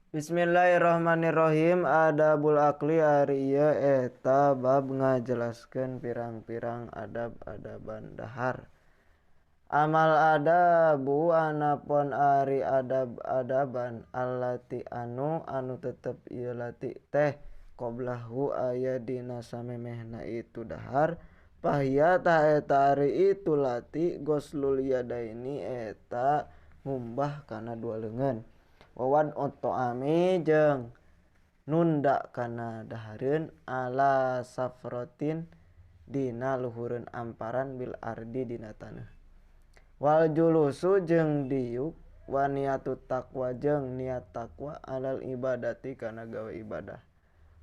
Bismillahirrahmanirrahim. Adabul akli ari ieu eta bab ngajelaskeun pirang-pirang adab-adaban dahar. Amal adabu anapon ari adab-adaban allati anu tetep ieu lati teh qoblahu aya dina samemehna itu dahar pahia tah eta ari itu lati goslul yadaini eta ngumbah kana dua leungeun. Wawan oto ami jeung nunda kana dahareun ala safrotin dina luhureun amparan bil ardi dina taneuh. Wal julusu jeung diuk wa niatu taqwa jeung niat taqwa alal ibadati kana gawe ibadah.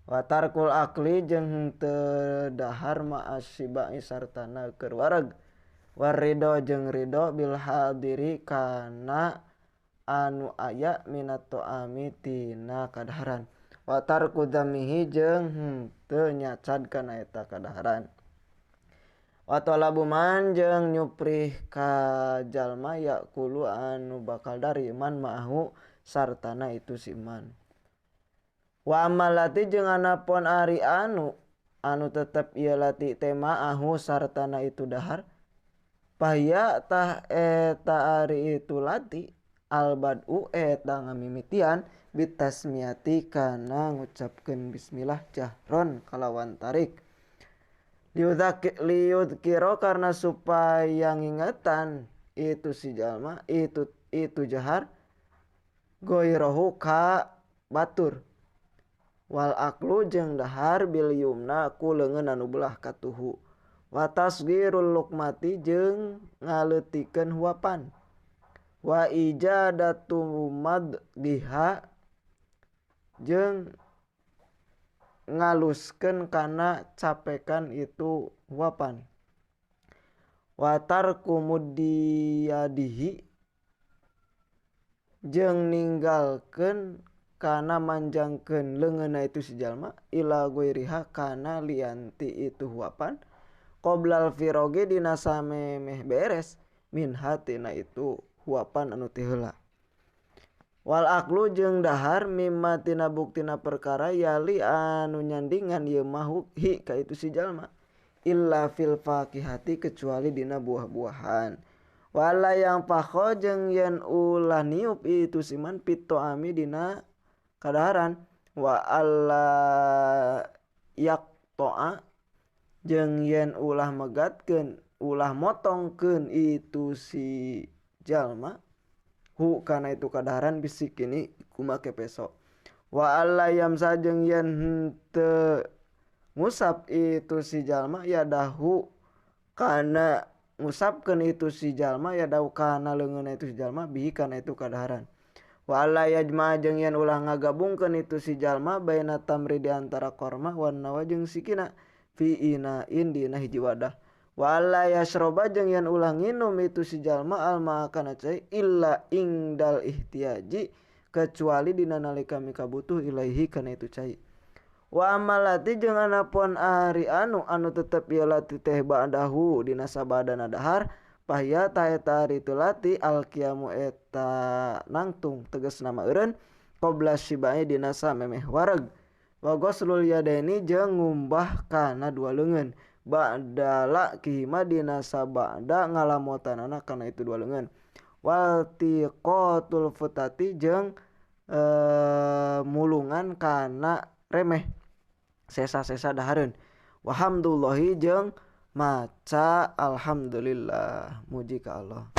Wa tarkul akli jeung henteu dahar ma'asyibai sartana keur wareg. War ridho jeung ridho bil hadiri kana anu aya minat to'ami tina kadaharan. Wa tarku dzamihi jeung henteu nyacad kana eta kadaharan. Wa talabu man jeung nyuprih ka jalma yakulu anu bakal dari man ma'ahu sartana itu si man. Wa amalati jeung anapun ari anu tetep ieu lati teh ma'ahu sartana itu dahar pahia tah eta ari itu lati albad'u eta ngamimitian bitasmiyati kana ngucapkeun bismillah jahron kalawan tarik liyudkiro karna supaya ngingetan itu si jalma itu jahar goirohu ka batur. Wal aklu jeung dahar bil yumna ku leungeun anu beulah katuhu. Wa tasghirul luqmati jeung ngaleutikeun huapan. Wa ijadatu maddiha jeung ngaluskeun kana capekan itu huapan. Wa tarku muddiyadihi jeung ninggalkeun kana manjangkeun leungeunna itu si jalma ila goiriha kana lianti itu huapan qoblal firoge dina samemeh beres minha tina itu huapan anu teh heula. Wal aklu jeung dahar mimma tina buktina perkara yali anu nyandingan ieu mah hi ka itu si jalma illa fil faqihati kecuali dina buah-buahan. Wala yang pakho jeung yen ulah niup itu si man pito ami dina kadaharan. Wa alla yaqto'a jeung yen ulah megatkeun ulah motongkeun itu si jalma hu kana itu kadaharan bisik ini kumake peso. Wa alla yamsa jeung yen henteu ngusap itu si jalma ya dahu kana ngusapkeun itu si jalma ya dahu kana leungeunna itu si jalma bihi kana itu kadaharan. Wa alla yajma jeung yen ulah ngagabungkeun itu si jalma baina tamri di antara korma wan nawa jeung sikina fi inain dina hiji wadah. Wa alla yasroba jeung yen ulah nginum itu si jalma alma kana cai illa ingdal ihtiyaji kecuali dina nalika mika butuh ilaihi kana itu cai. Wa amalati jeung anapun ari anu tetep ieu lati teh ba'dahu dina sabadana dahar pahia ta eta ari itu lati alqiyamu eta nangtung tegasna mah eureun qabla syibai dina samemeh wareg. Wa ghuslul yadaini jeung ngumbah kana dua leungeun ba'dala kihima dina sabada ngalamotanana kana itu dua leungeun. Wal tiqatul futati jeung mulungan kana remeh sesa-sesa dahareun. Wahamdulillahi jeung maca alhamdulillah muji ka Allah.